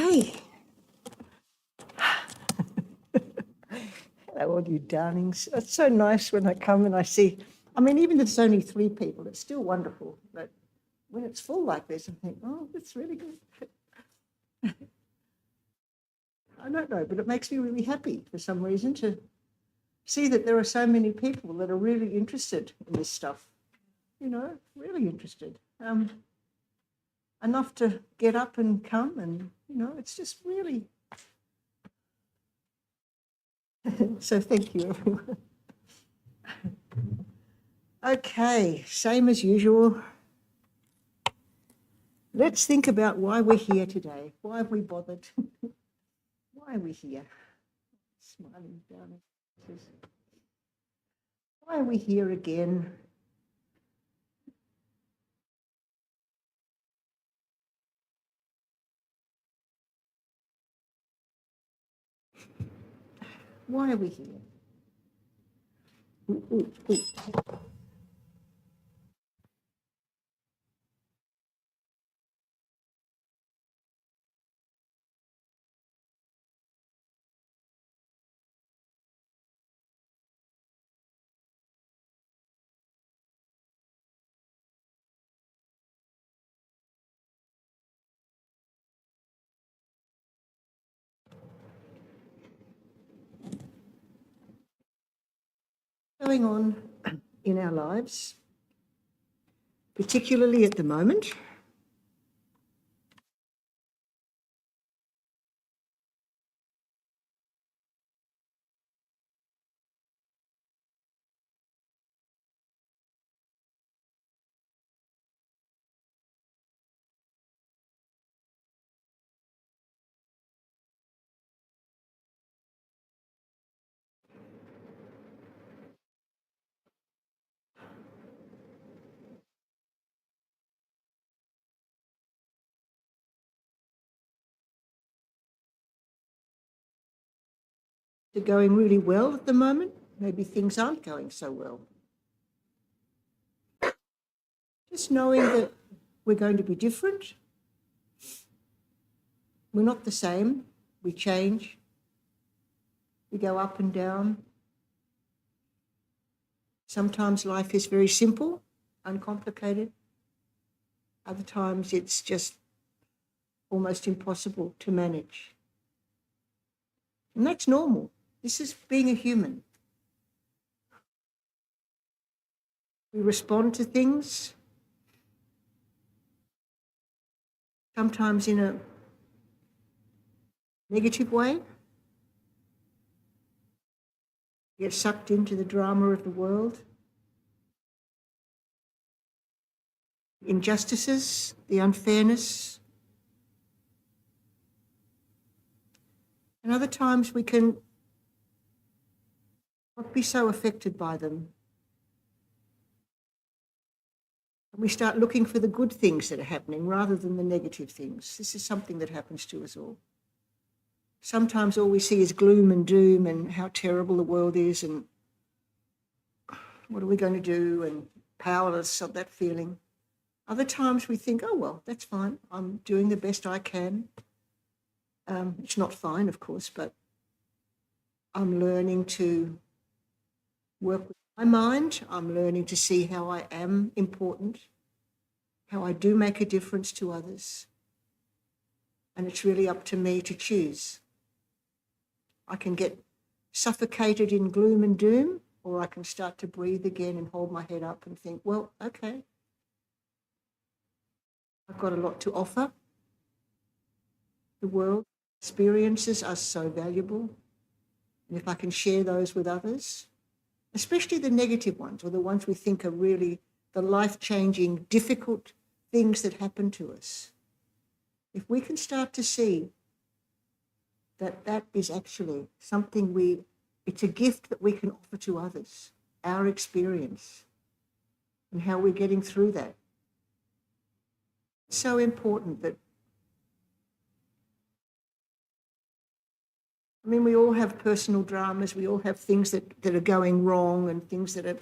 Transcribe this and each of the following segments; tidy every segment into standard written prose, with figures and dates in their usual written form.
Okay. Hello, all you darlings. It's so nice when I come and I see, even if it's only 3 people, it's still wonderful. But when it's full like this, I think, oh, that's really good. I don't know, but it makes me really happy for some reason to see that there are so many people that are really interested in this stuff, really interested. Enough to get up and come and, it's just really. So thank you, everyone. Okay, same as usual. Let's think about why we're here today. Why have we bothered? Why are we here? Smiling down. Why are we here again? Why are we here? Ooh, ooh, ooh. Going on in our lives, particularly at the moment. They're going really well at the moment. Maybe things aren't going so well. Just knowing that we're going to be different. We're not the same. We change. We go up and down. Sometimes life is very simple, uncomplicated. Other times it's just almost impossible to manage. And that's normal. This is being a human. We respond to things, sometimes in a negative way. Get sucked into the drama of the world. Injustices, the unfairness. And other times we can not be so affected by them. And we start looking for the good things that are happening rather than the negative things. This is something that happens to us all. Sometimes all we see is gloom and doom and how terrible the world is and what are we going to do, and powerless of that feeling. Other times we think, oh, well, that's fine. I'm doing the best I can. It's not fine, of course, but I'm learning to work with my mind. I'm learning to see how I am important, how I do make a difference to others. And it's really up to me to choose. I can get suffocated in gloom and doom, or I can start to breathe again and hold my head up and think, well, okay, I've got a lot to offer. The world experiences are so valuable. And if I can share those with others, especially the negative ones or the ones we think are really the life-changing, difficult things that happen to us, if we can start to see that that is actually something it's a gift that we can offer to others, our experience and how we're getting through that. It's so important that, we all have personal dramas, we all have things that are going wrong and things that are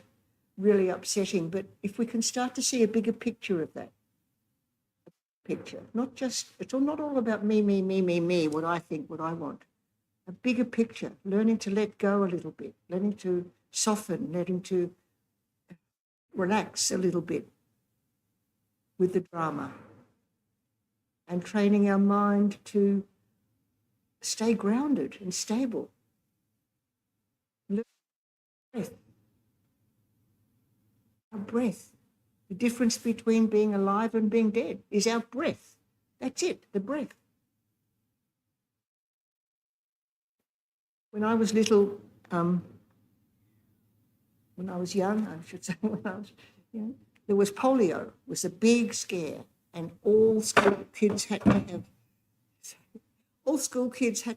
really upsetting, but if we can start to see a bigger picture of that, picture, not just, not all about me, what I think, what I want. A bigger picture, learning to let go a little bit, learning to soften, learning to relax a little bit with the drama, and training our mind to stay grounded and stable. Breath. Our breath. The difference between being alive and being dead is our breath. That's it, the breath. When I was little, when I was young, I should say, there was polio. It was a big scare, and all school kids had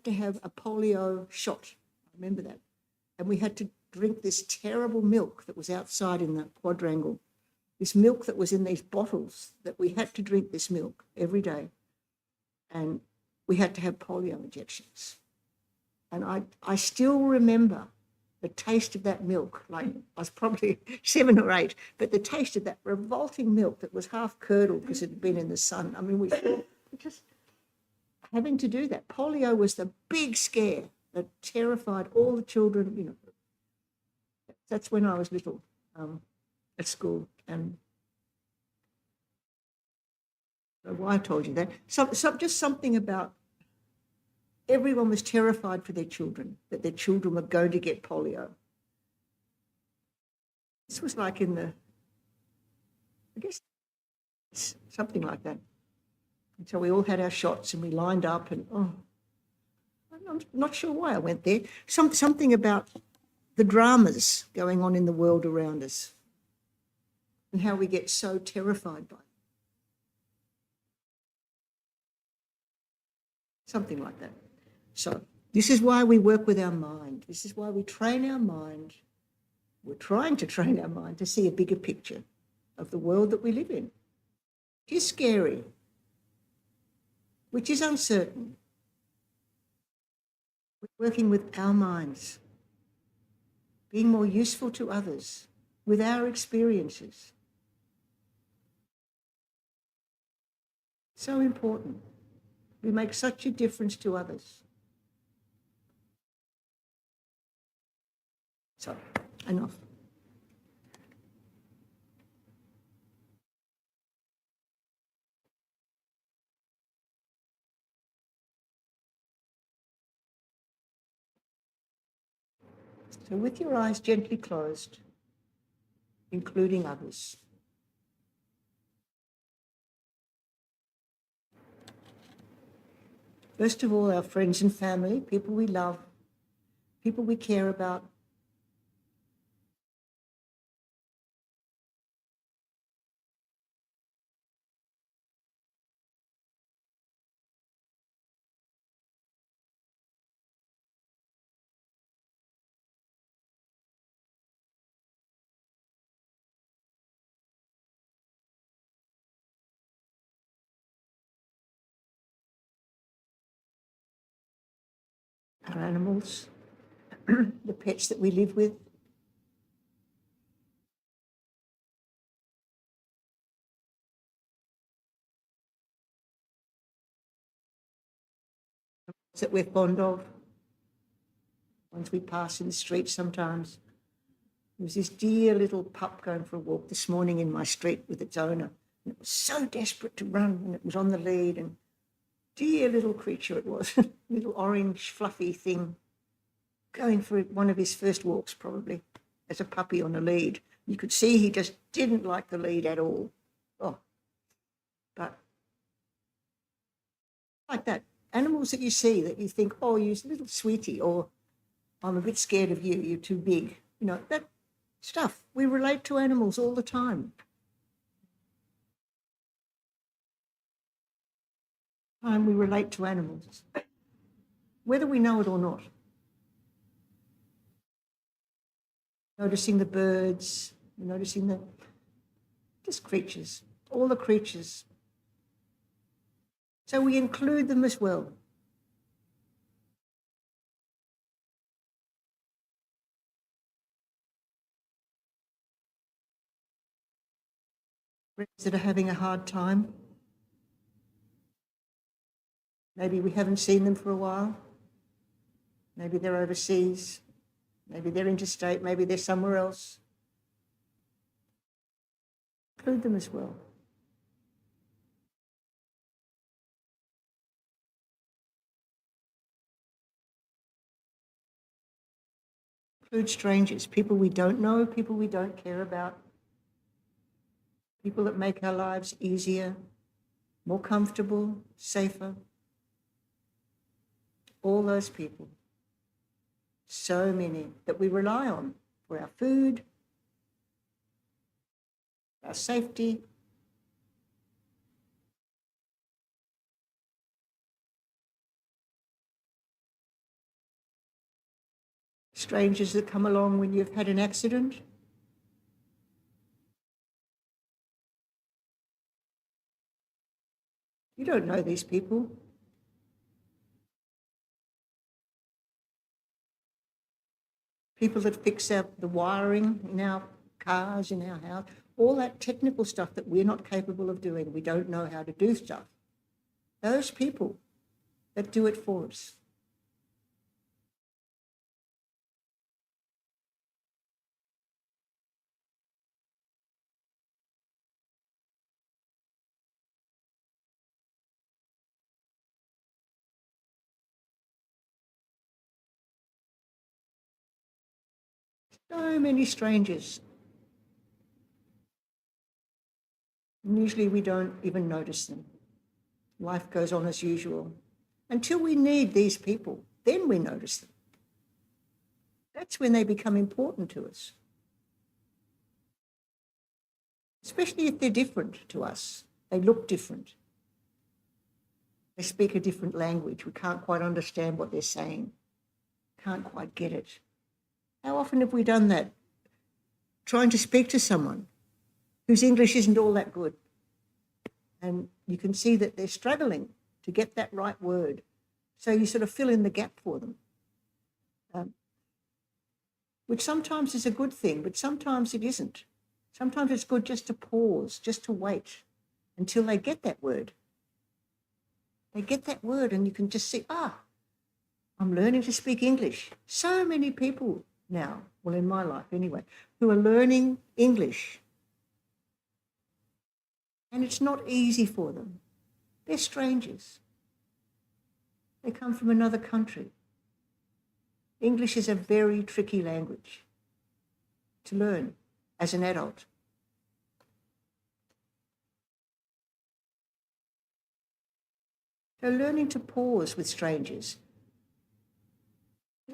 to have a polio shot. I remember that. And we had to drink this terrible milk that was outside in the quadrangle. This milk that was in these bottles, that we had to drink this milk every day. And we had to have polio injections. And I still remember the taste of that milk. Like, I was probably 7 or 8, but the taste of that revolting milk that was half curdled because it had been in the sun. I mean, we just having to do that. Polio was the big scare that terrified all the children, you know. That's when I was little, at school. And why I told you that. Just something about everyone was terrified for their children, that their children were going to get polio. This was like in the, I guess, something like that. And so we all had our shots and we lined up, and I'm not sure why I went there. Something about the dramas going on in the world around us and how we get so terrified by it. Something like that. So this is why we work with our mind. This is why we train our mind. We're trying to train our mind to see a bigger picture of the world that we live in. It is scary, which is uncertain. We're working with our minds, being more useful to others with our experiences. So important. We make such a difference to others. So, enough. So with your eyes gently closed, including others. First of all, our friends and family, people we love, people we care about. Our animals, the pets that we live with. That we're fond of, ones we pass in the street sometimes. There was this dear little pup going for a walk this morning in my street with its owner, and it was so desperate to run, and it was on the lead, and dear little creature it was, little orange fluffy thing, going for one of his first walks probably, as a puppy on a lead. You could see he just didn't like the lead at all. Oh, but like that. Animals that you see that you think, oh, you're a little sweetie, or I'm a bit scared of you, you're too big. You know, that stuff. We relate to animals all the time. And we relate to animals, whether we know it or not. Noticing the birds, noticing the just creatures, all the creatures. So we include them as well. Friends that are having a hard time, Maybe we haven't seen them for a while. Maybe they're overseas. Maybe they're interstate. Maybe they're somewhere else. Include them as well. Include strangers, people we don't know, people we don't care about, people that make our lives easier, more comfortable, safer. All those people. So many that we rely on for our food, our safety. Strangers that come along when you've had an accident. You don't know these people. People that fix the wiring in our cars, in our house, all that technical stuff that we're not capable of doing. We don't know how to do stuff. Those people that do it for us. So many strangers. And usually we don't even notice them. Life goes on as usual. Until we need these people, then we notice them. That's when they become important to us. Especially if they're different to us. They look different. They speak a different language. We can't quite understand what they're saying. Can't quite get it. How often have we done that? Trying to speak to someone whose English isn't all that good. And you can see that they're struggling to get that right word. So you sort of fill in the gap for them, which sometimes is a good thing, but sometimes it isn't. Sometimes it's good just to pause, just to wait until they get that word. They get that word and you can just see, I'm learning to speak English. So many people now, well, in my life anyway, who are learning English. And it's not easy for them. They're strangers. They come from another country. English is a very tricky language to learn as an adult. So learning to pause with strangers,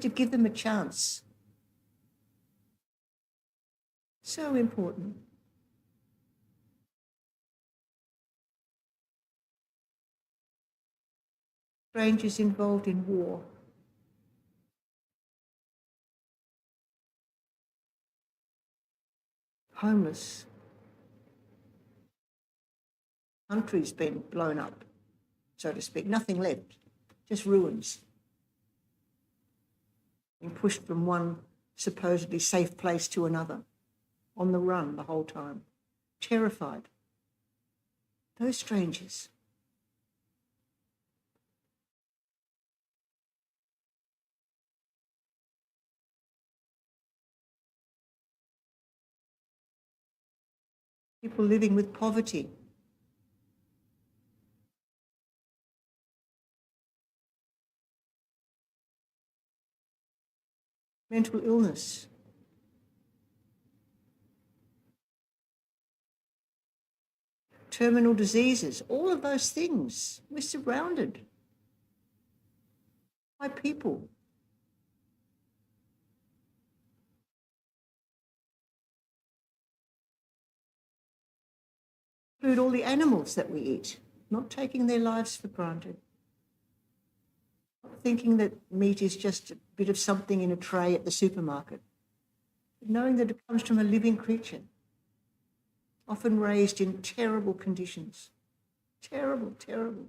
to give them a chance. So important. Strangers involved in war. Homeless. Country's been blown up, so to speak. Nothing left, just ruins. Being pushed from one supposedly safe place to another, on the run the whole time, terrified. Those strangers. People living with poverty. Mental illness. Terminal diseases, all of those things. We're surrounded by people. Include all the animals that we eat, not taking their lives for granted. Not thinking that meat is just a bit of something in a tray at the supermarket. But knowing that it comes from a living creature, often raised in terrible conditions. Terrible, terrible.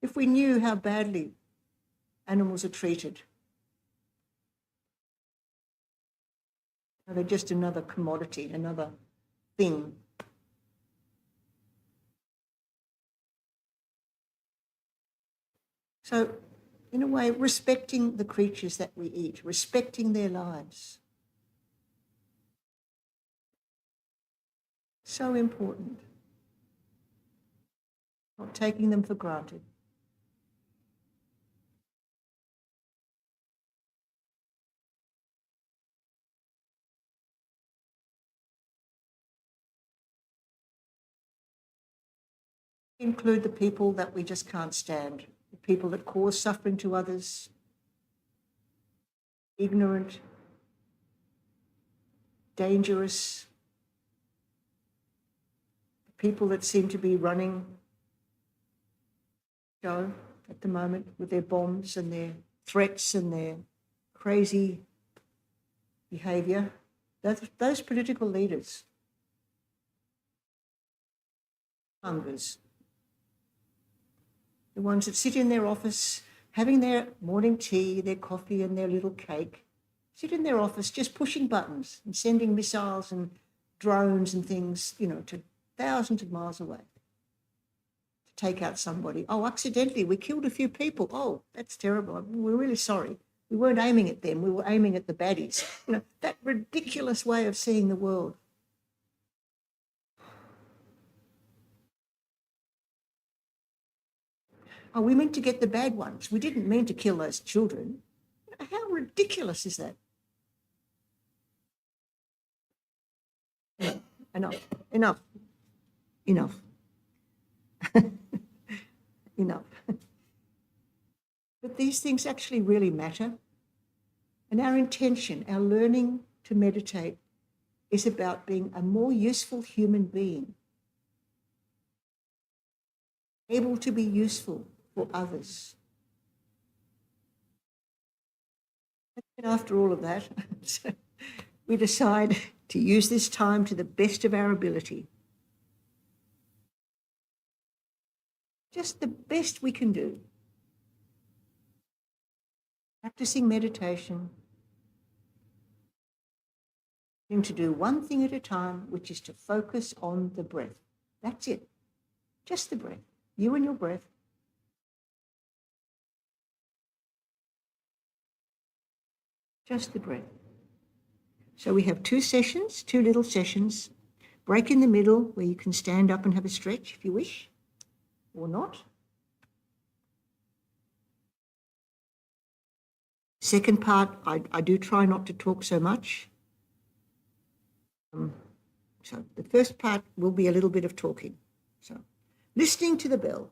If we knew how badly animals are treated, they're just another commodity, another thing. So, in a way, respecting the creatures that we eat, respecting their lives. So important. Not taking them for granted. Include the people that we just can't stand, the people that cause suffering to others, ignorant, dangerous, people that seem to be running show at the moment with their bombs and their threats and their crazy behaviour. Those political leaders, hungers, the ones that sit in their office having their morning tea, their coffee and their little cake, sit in their office just pushing buttons and sending missiles and drones and things, to thousands of miles away to take out somebody. Oh, accidentally, we killed a few people. Oh, that's terrible. We're really sorry. We weren't aiming at them. We were aiming at the baddies. That ridiculous way of seeing the world. Oh, we meant to get the bad ones. We didn't mean to kill those children. How ridiculous is that? Enough. Enough. But these things actually really matter. And our intention, our learning to meditate, is about being a more useful human being, able to be useful for others. And after all of that, we decide to use this time to the best of our ability. Just the best we can do. Practicing meditation, and to do one thing at a time, which is to focus on the breath. That's it. Just the breath. You and your breath. Just the breath. So we have 2 sessions, 2 little sessions. Break in the middle where you can stand up and have a stretch if you wish, or not. Second part, I do try not to talk so much. So the first part will be a little bit of talking. So listening to the bell.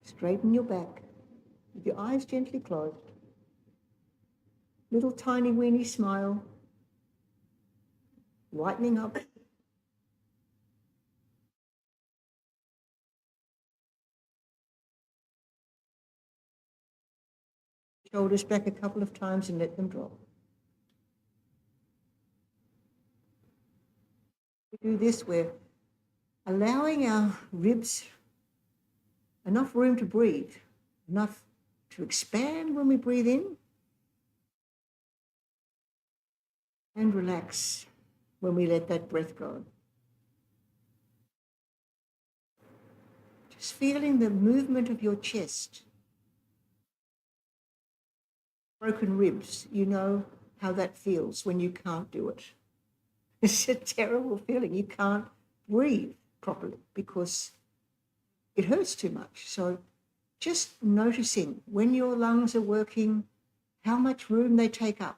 Straighten your back with your eyes gently closed. Little tiny weeny smile. Lightening up. Shoulders back a couple of times and let them drop. We do this, we're allowing our ribs enough room to breathe, enough to expand when we breathe in and relax when we let that breath go. Just feeling the movement of your chest. Broken ribs, you know how that feels when you can't do it. It's a terrible feeling. You can't breathe properly because it hurts too much. So just noticing when your lungs are working, how much room they take up.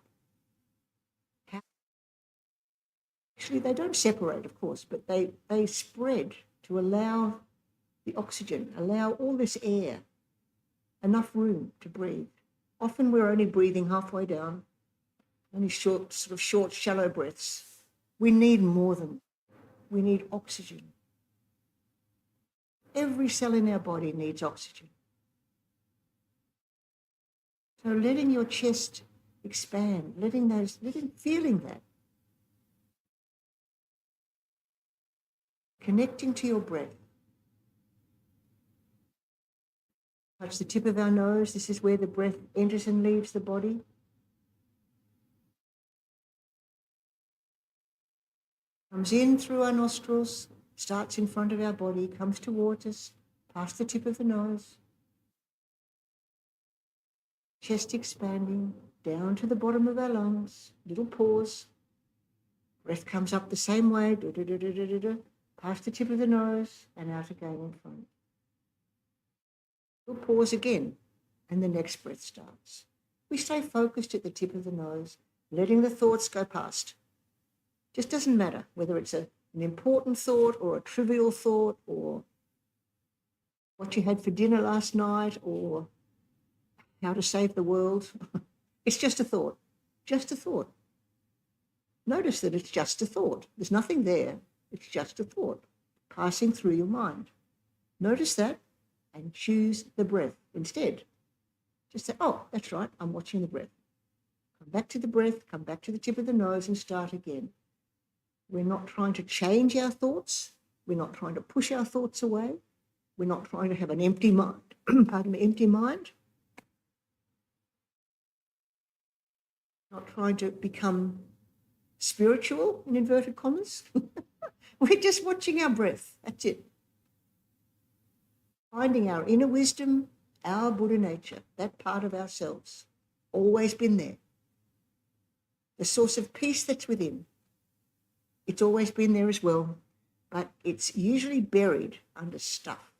Actually, they don't separate, of course, but they spread to allow the oxygen, allow all this air, enough room to breathe. Often we're only breathing halfway down, only short, shallow breaths. We need more than that. We need oxygen. Every cell in our body needs oxygen. So letting your chest expand, feeling that. Connecting to your breath. Touch the tip of our nose. This is where the breath enters and leaves the body. Comes in through our nostrils, starts in front of our body, comes towards us, past the tip of the nose. Chest expanding, down to the bottom of our lungs. Little pause. Breath comes up the same way, past the tip of the nose and out again in front. We'll pause again, and the next breath starts. We stay focused at the tip of the nose, letting the thoughts go past. Just doesn't matter whether it's an important thought or a trivial thought or what you had for dinner last night or how to save the world. It's just a thought, just a thought. Notice that it's just a thought. There's nothing there. It's just a thought passing through your mind. Notice that and choose the breath instead. Just say, oh, that's right, I'm watching the breath. Come back to the breath, come back to the tip of the nose and start again. We're not trying to change our thoughts. We're not trying to push our thoughts away. We're not trying to have an empty mind, pardon me, empty mind. Not trying to become spiritual, in inverted commas. We're just watching our breath. That's it. Finding our inner wisdom, our Buddha nature, that part of ourselves, always been there. The source of peace that's within. It's always been there as well, but it's usually buried under stuff.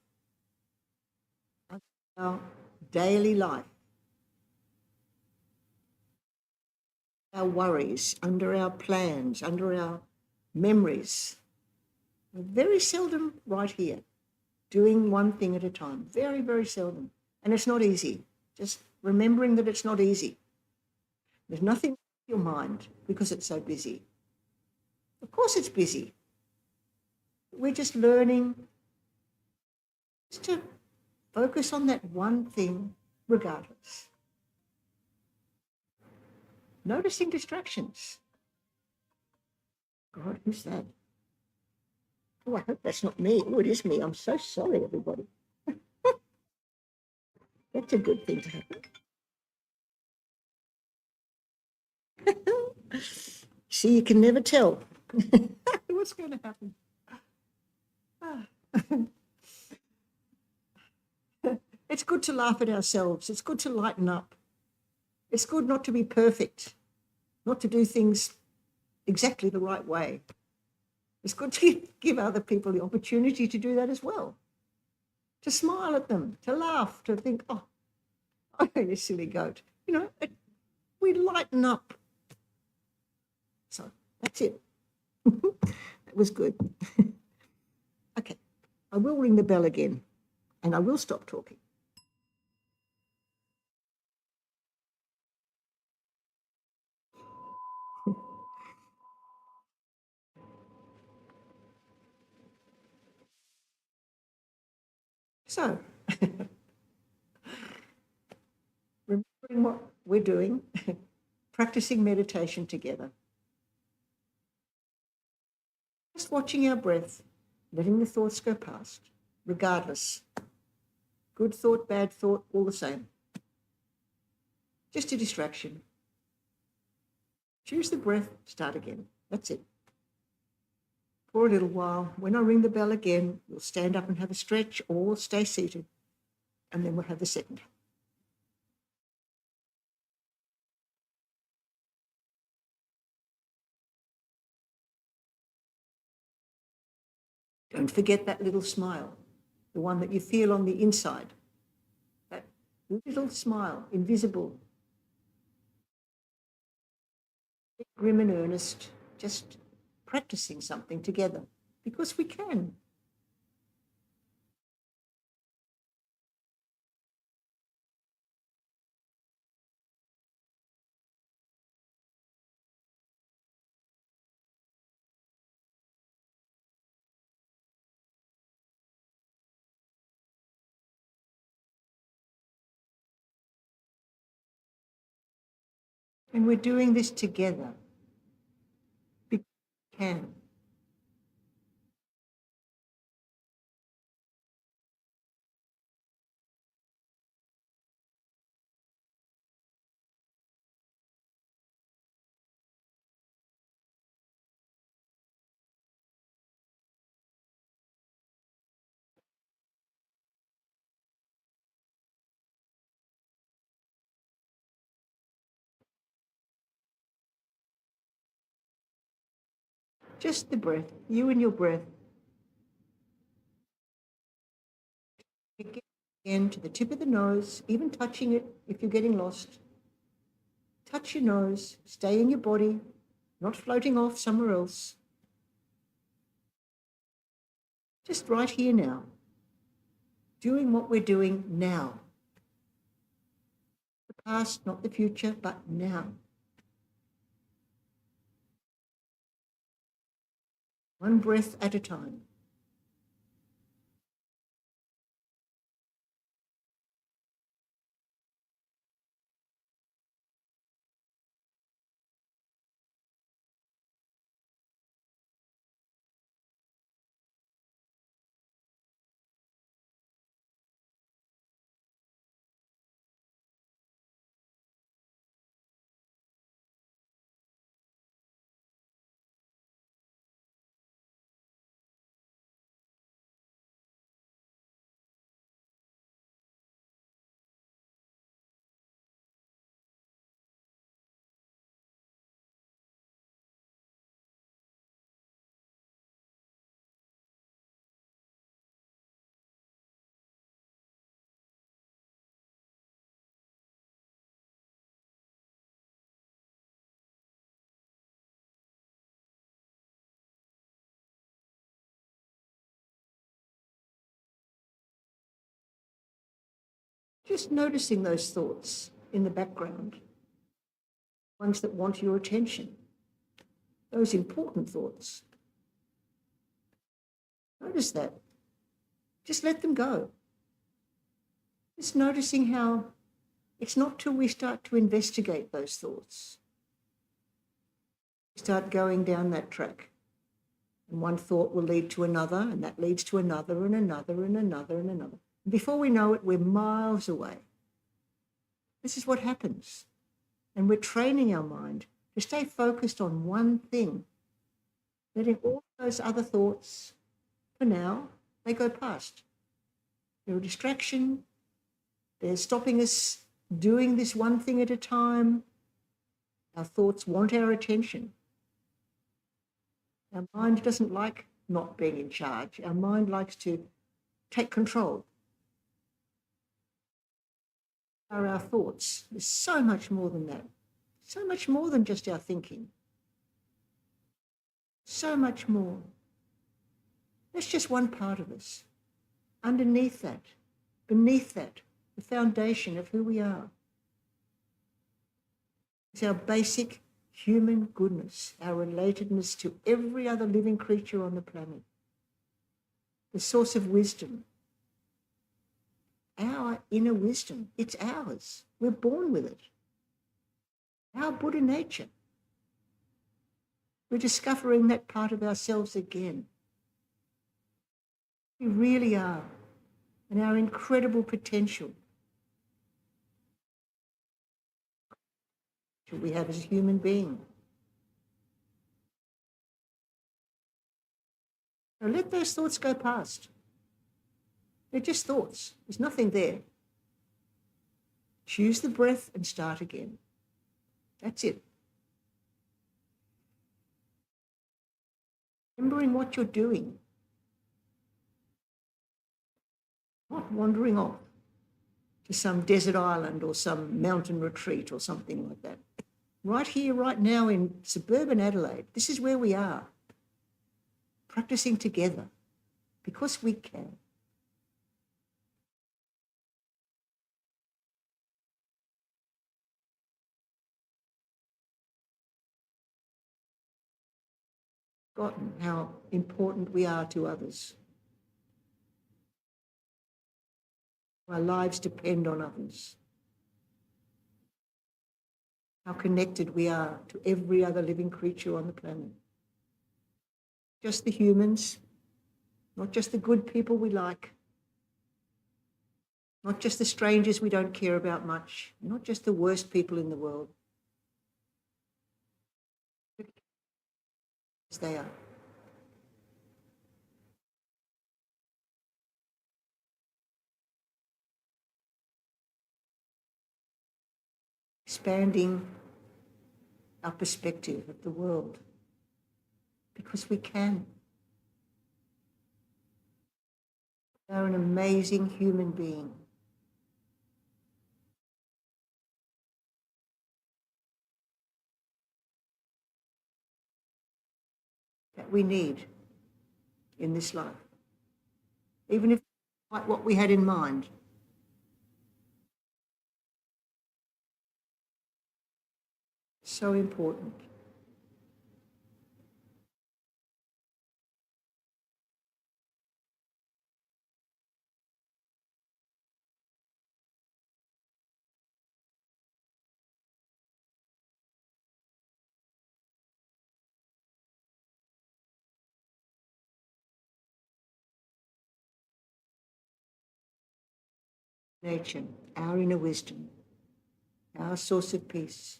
Under our daily life. Our worries, under our plans, under our memories. We're very seldom right here, doing one thing at a time. Very, very seldom. And it's not easy. Just remembering that it's not easy. There's nothing in your mind because it's so busy. Of course it's busy. We're just learning just to focus on that one thing regardless. Noticing distractions. God, who's that? Oh, I hope that's not me. Oh, it is me. I'm so sorry, everybody. That's a good thing to happen. See, you can never tell what's going to happen. It's good to laugh at ourselves. It's good to lighten up. It's good not to be perfect, not to do things exactly the right way. It's good to give other people the opportunity to do that as well. To smile at them, to laugh, to think, oh, you silly goat. You know, we lighten up. So that's it. That was good. Okay, I will ring the bell again and I will stop talking. So, remembering what we're doing, practicing meditation together. Just watching our breath, letting the thoughts go past, regardless. Good thought, bad thought, all the same. Just a distraction. Choose the breath, start again. That's it. For a little while. When I ring the bell again, we'll stand up and have a stretch or stay seated, and then we'll have the second. Don't forget that little smile, the one that you feel on the inside. That little smile, invisible, grim and earnest, just practicing something together, because we can. And we're doing this together. We can. Just the breath, you and your breath. Again to the tip of the nose, even touching it if you're getting lost. Touch your nose, stay in your body, not floating off somewhere else. Just right here now, doing what we're doing now. The past, not the future, but now. One breath at a time. Just noticing those thoughts in the background, ones that want your attention, those important thoughts. Notice that. Just let them go. Just noticing how it's not till we start to investigate those thoughts. We start going down that track. And one thought will lead to another, and that leads to another and another and another and another. And before we know it, we're miles away. This is what happens. And we're training our mind to stay focused on one thing, letting all those other thoughts, for now, they go past. They're a distraction. They're stopping us doing this one thing at a time. Our thoughts want our attention. Our mind doesn't like not being in charge. Our mind likes to take control. Are our thoughts. There's so much more than that. So much more than just our thinking. So much more. That's just one part of us. Underneath that, beneath that, the foundation of who we are. It's our basic human goodness, our relatedness to every other living creature on the planet. The source of wisdom. Our inner wisdom, it's ours. We're born with it. Our Buddha nature. We're discovering that part of ourselves again. We really are. And our incredible potential we have as a human being. So let those thoughts go past. They're just thoughts. There's nothing there. Choose the breath and start again. That's it. Remembering what you're doing. Not wandering off to some desert island or some mountain retreat or something like that. Right here, right now in suburban Adelaide, this is where we are. Practicing together because we can. Forgotten how important we are to others. Our lives depend on others. How connected we are to every other living creature on the planet. Just the humans, not just the good people we like, not just the strangers we don't care about much, not just the worst people in the world. As they are. Expanding our perspective of the world. because we can. We are an amazing human being. That we need in this life, even if like what we had in mind. So important. Nature, our inner wisdom, our source of peace.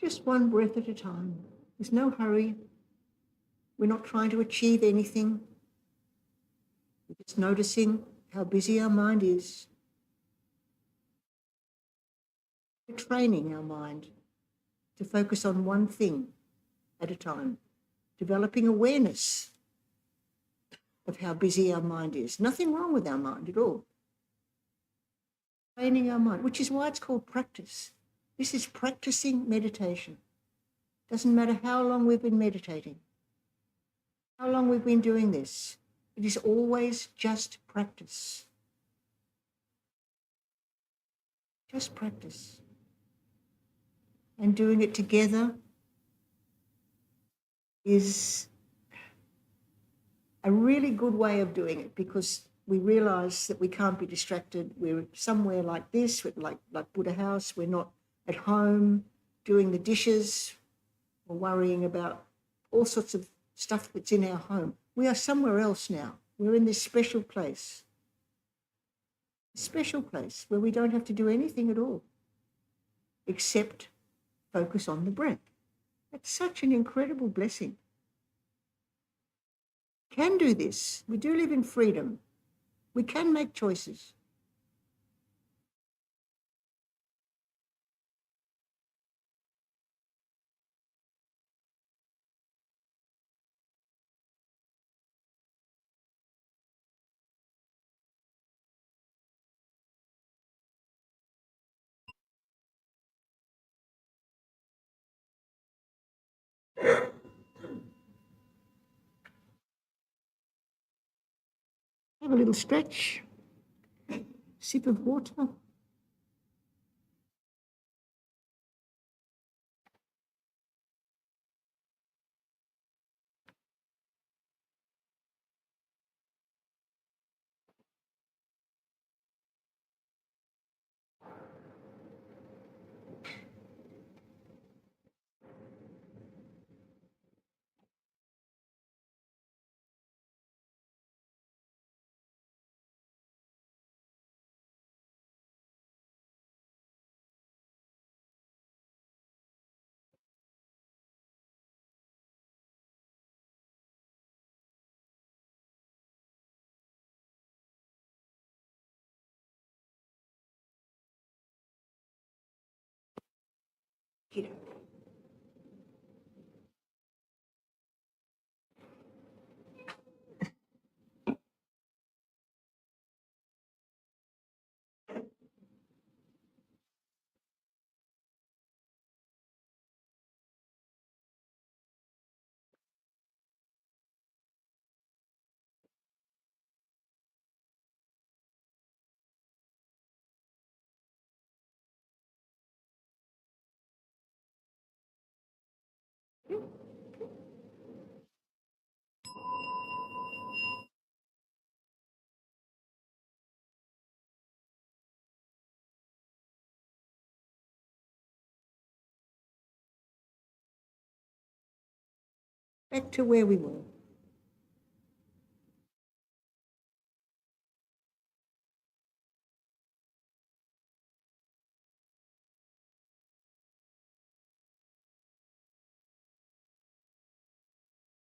Just one breath at a time. There's no hurry. We're not trying to achieve anything. We're just noticing how busy our mind is. We're training our mind to focus on one thing at a time, developing awareness of how busy our mind is. Nothing wrong with our mind at all. Training our mind, which is why it's called practice. This is practicing meditation. Doesn't matter how long we've been meditating, how long we've been doing this. It is always just practice. Just practice. And doing it together is a really good way of doing it, because we realize that we can't be distracted. We're somewhere like this, like Buddha House. We're not at home doing the dishes or worrying about all sorts of stuff that's in our home. We are somewhere else now. We're in this special place where we don't have to do anything at all except focus on the breath. That's such an incredible blessing. Can do this. We do live in freedom. We can make choices. Have a little stretch, sip of water. You know, back to where we were.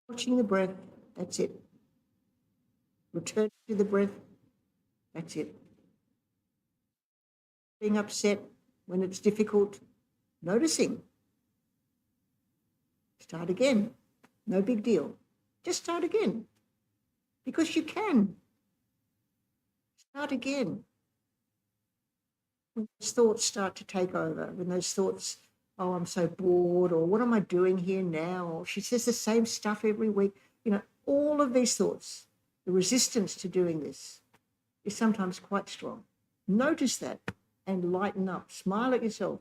Watching the breath, that's it. Return to the breath, that's it. Being upset when it's difficult, noticing. Start again. No big deal. Just start again. Because you can. Start again. When those thoughts start to take over, when those thoughts, oh, I'm so bored, or what am I doing here now? Or she says the same stuff every week. All of these thoughts, the resistance to doing this is sometimes quite strong. Notice that and lighten up. Smile at yourself.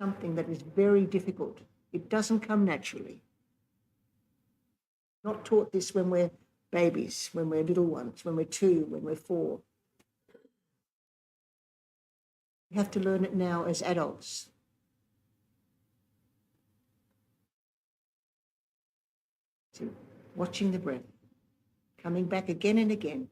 Something that is very difficult. It doesn't come naturally. Not taught this when we're babies, when we're little ones, when we're 2, when we're 4. We have to learn it now as adults. So watching the breath, coming back again and again.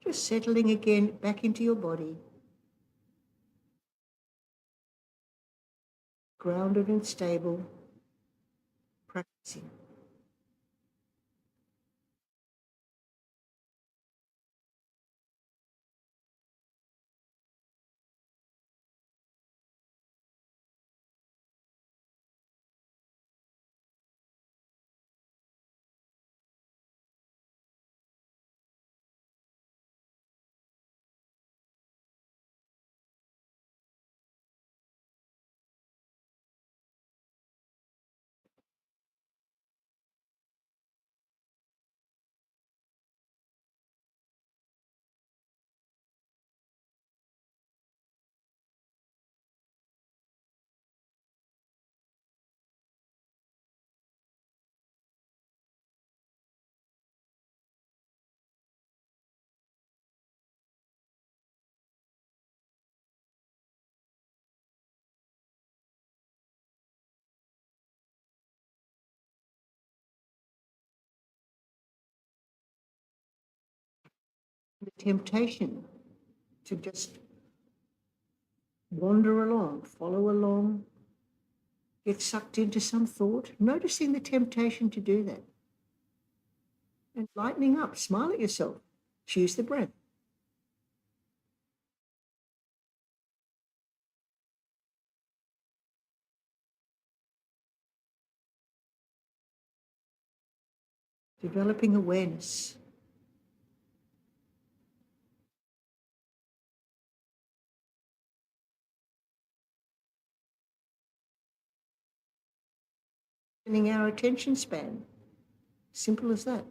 Just settling again back into your body. Grounded and stable. Practicing. The temptation to just wander along, follow along, get sucked into some thought, noticing the temptation to do that. And lightening up, smile at yourself, choose the breath. Developing awareness Shortening our attention span. Simple as that.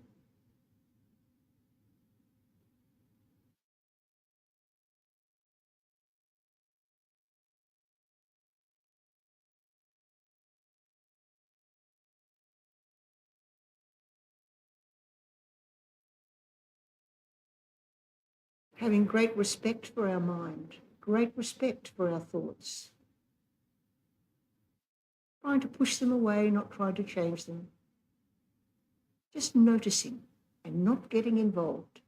Having great respect for our mind, great respect for our thoughts. Trying to push them away, not trying to change them. Just noticing and not getting involved.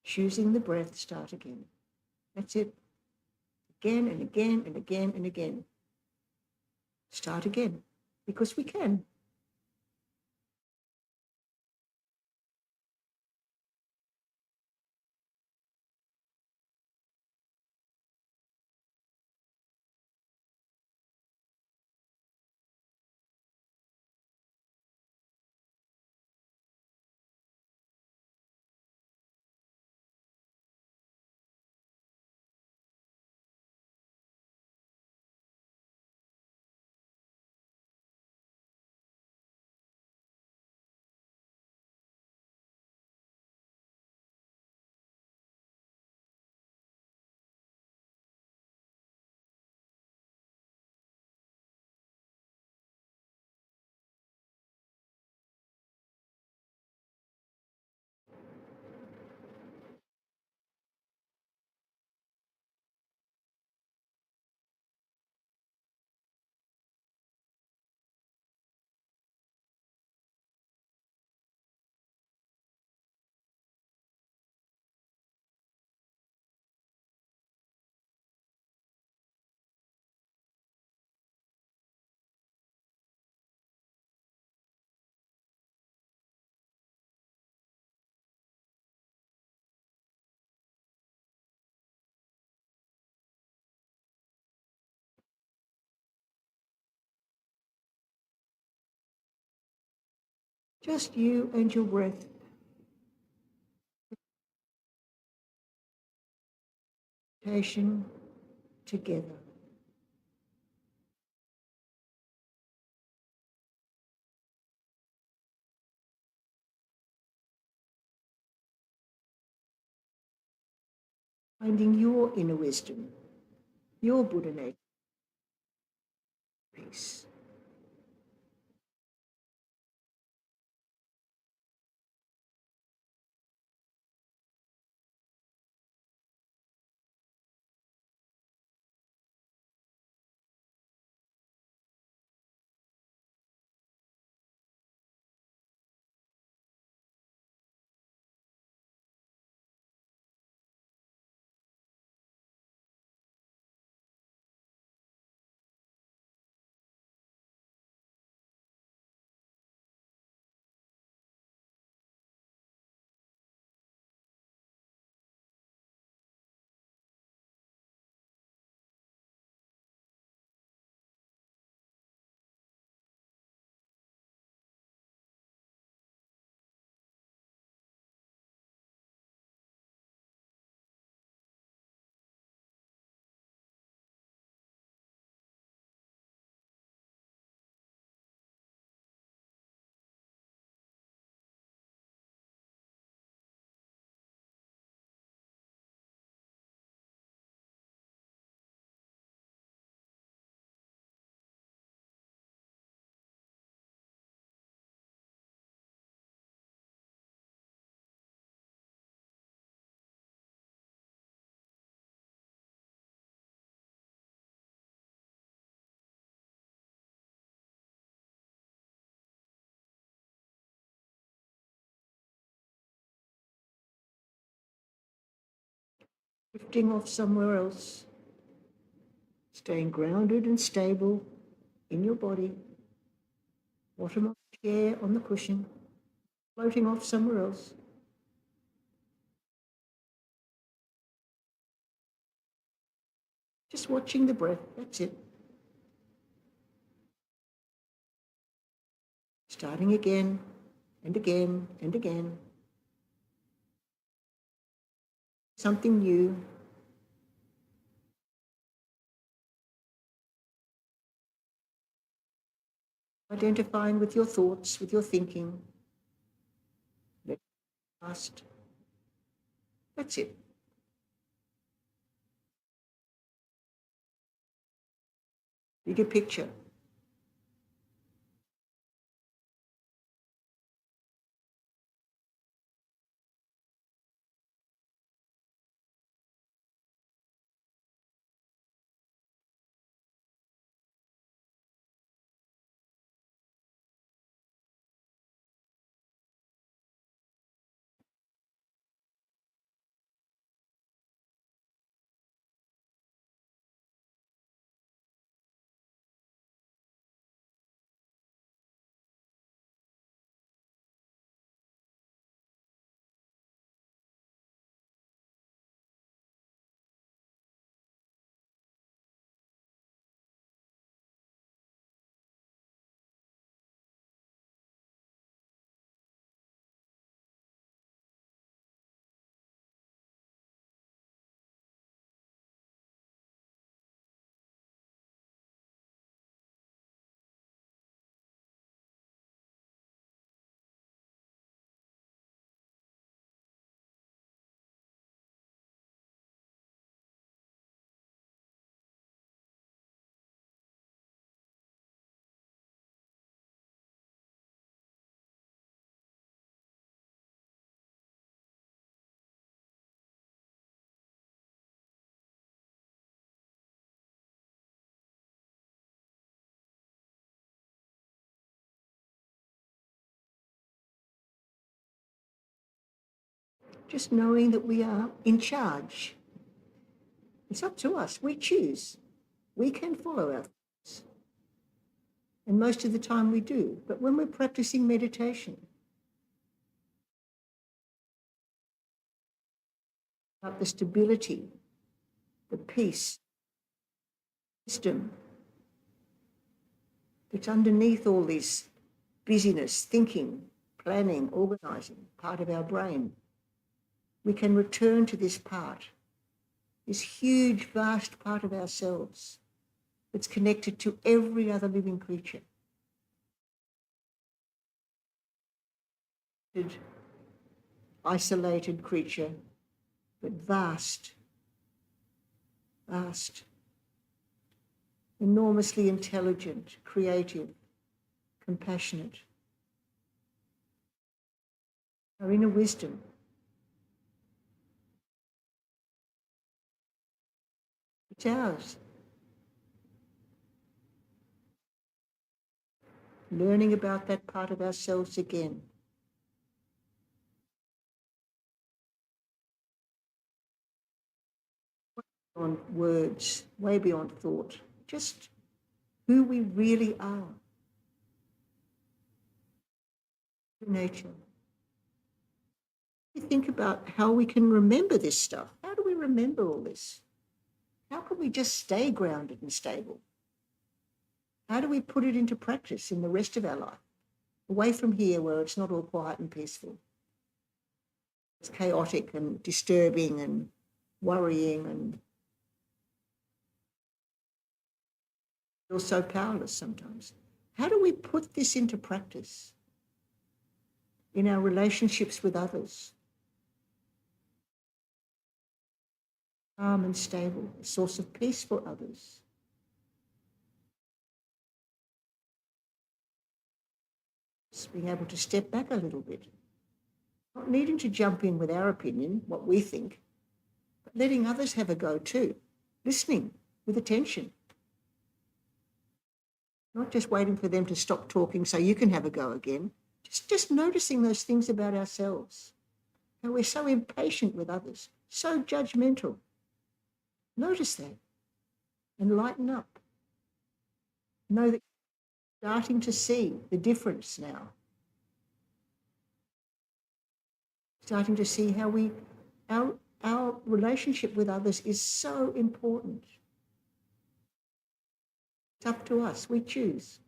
Choosing the breath, start again. That's it. Again and again and again and again. Start again, because we can. Just you and your breath. Meditation together. Finding your inner wisdom, your Buddha nature, peace. Drifting off somewhere else. Staying grounded and stable in your body. Bottom of the chair on the cushion. Floating off somewhere else. Just watching the breath, that's it. Starting again and again and again. Something new. identifying with your thoughts, with your thinking. Let past. That's it. Bigger picture. Just knowing that we are in charge. It's up to us. We choose. We can follow our thoughts. And most of the time we do. But when we're practicing meditation, about the stability, the peace, wisdom that's underneath all this busyness, thinking, planning, organizing, part of our brain, we can return to this part, this huge, vast part of ourselves that's connected to every other living creature. Isolated creature, but vast, vast, enormously intelligent, creative, compassionate. Our inner wisdom. It's ours. Learning about that part of ourselves again. Beyond words, way beyond thought, just who we really are. Nature. We think about how we can remember this stuff. How do we remember all this? How can we just stay grounded and stable? How do we put it into practice in the rest of our life? Away from here where it's not all quiet and peaceful. It's chaotic and disturbing and worrying and feel so powerless sometimes. How do we put this into practice in our relationships with others? Calm and stable, a source of peace for others. Just being able to step back a little bit. Not needing to jump in with our opinion, what we think, but letting others have a go too. Listening with attention. Not just waiting for them to stop talking so you can have a go again. Just noticing those things about ourselves. How we're so impatient with others, so judgmental. Notice that and lighten up. Know that you're starting to see the difference now. Starting to see how our relationship with others is so important. It's up to us. We choose.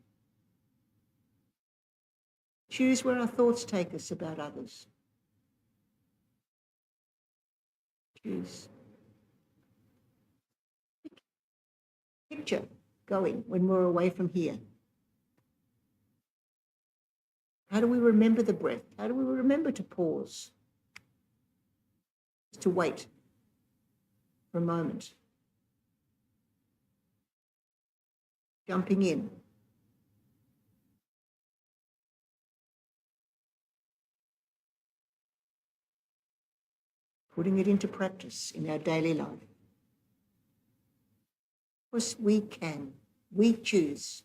Choose where our thoughts take us about others. Choose. Picture going when we're away from here. How do we remember the breath? How do we remember to pause? To wait for a moment. Jumping in. Putting it into practice in our daily life. Because we can. We choose.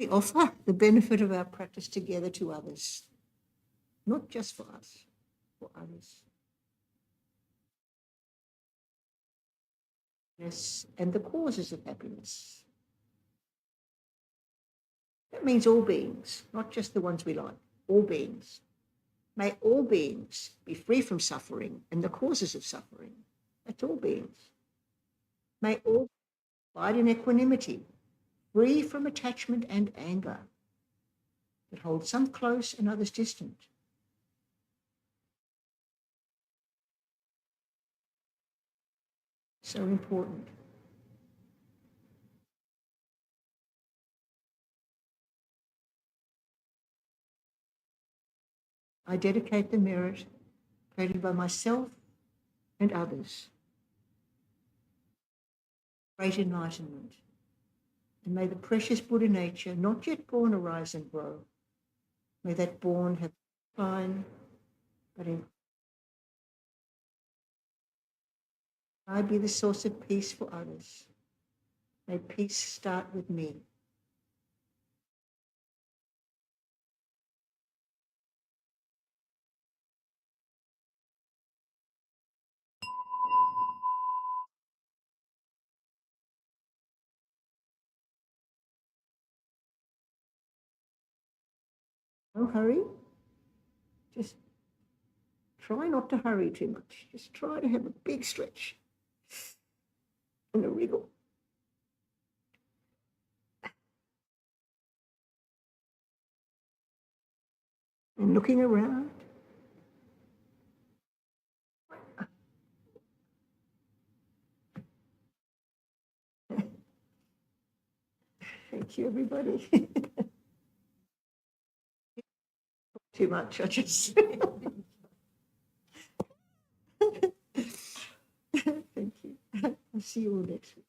We offer the benefit of our practice together to others, not just for us, for others. Yes, and the causes of happiness. That means all beings, not just the ones we like, all beings. May all beings be free from suffering and the causes of suffering. That's all beings. May all abide in equanimity, free from attachment and anger, that hold some close and others distant. So important. I dedicate the merit created by myself and others. Great enlightenment. And may the precious Buddha nature, not yet born, arise and grow. May that born have fine, but in I be the source of peace for others. May peace start with me. No hurry. Just try not to hurry too much. Just try to have a big stretch and a wriggle. And looking around. Thank you, everybody. Too much, I just. Thank you. I'll see you all next week.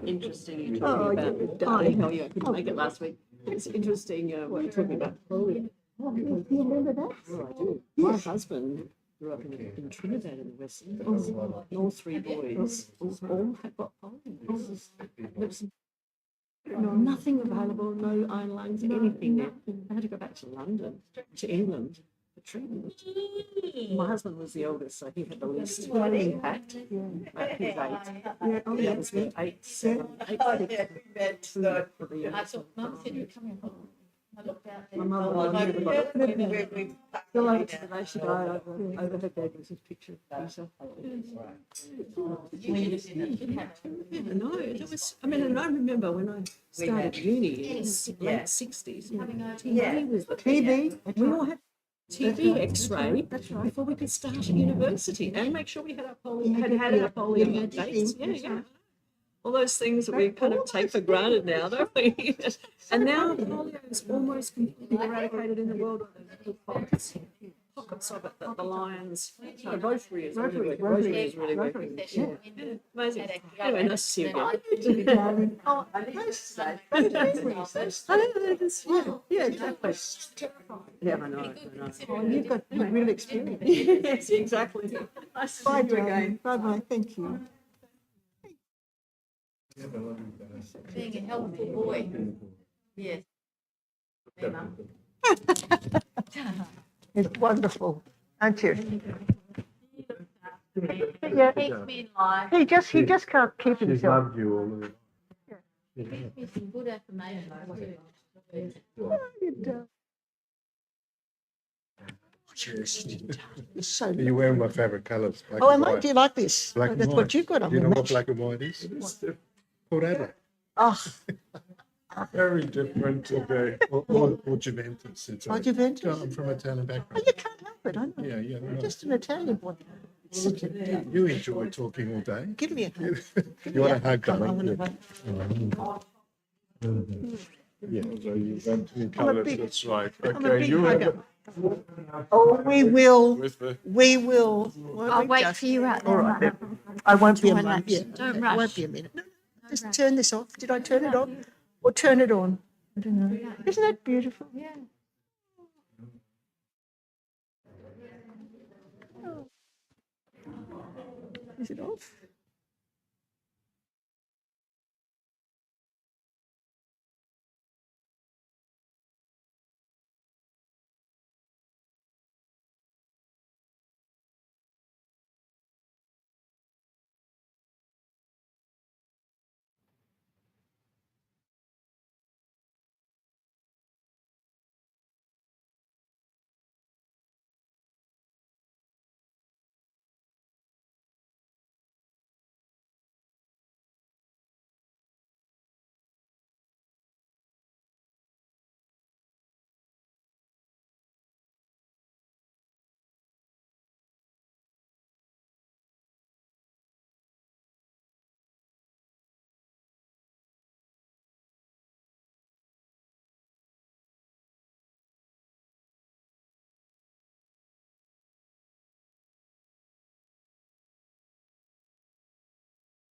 Interesting you talking about Darling. How you couldn't make it last week. It's interesting when you're talking about polio. Do you remember that? Oh, I do. My husband grew up in Trinidad in the West Indies. And all three boys all had got polio. There was nothing available, no iron lungs, anything there. I had to go back to London, to England, for treatment. My husband was the eldest, so he had the least impact. He was 8. The others were 8, 7, 8, 6, 2 for the my mum never got it. Still over to the day she died, over her bed was his picture of himself. No, it was, I mean, and I remember when I started uni in the late 60s, TB was the TB. We all had TB X-ray before we could start at university and make sure we had our polio, had our polio dates. Yeah. All those things that we kind of take for granted now, don't we? And now polio is almost completely eradicated in the world. Little pockets of it that the Lions, the Rotary is really working. Yeah, amazing. Anyway, nice to see you again. Oh, nice to say. Yeah, exactly. Yeah, I know. Oh, you've got real experience. Yes, exactly. Nice to see you again. Bye-bye. Thank you. Being a helpful boy. Yes. It's wonderful, aren't you? Yeah, Keeps me in line. he just can't keep She's himself. loved you all the Gives me some good affirmation too. So, You're wearing my favourite colours. Black oh, and am I? white. Do you like this? Black Oh, and that's white. what you've got on. Do you the know what match. black and white is? It's Port Adelaide. Oh, Very different to the or Juventus. It's Oh, Juventus? I'm from Italian background. you can't help it, I know. Yeah, yeah. I'm No. just an Italian boy. Such a You enjoy talking all day. Give me a hug. You want a hug, Come on, darling? I'm gonna hug. Yeah, so you went in I'm a colours, big- that's right. I'm a Okay, big you have hugger. Oh, we will. with the We will. Won't I'll we wait just- for you out All there. right, then. I won't be a Join minute. us. Yeah, Don't it won't rush. be a minute. No, just turn this off. Did I turn it on? Or turn it on? I don't know. Isn't that beautiful? Yeah. Is it off?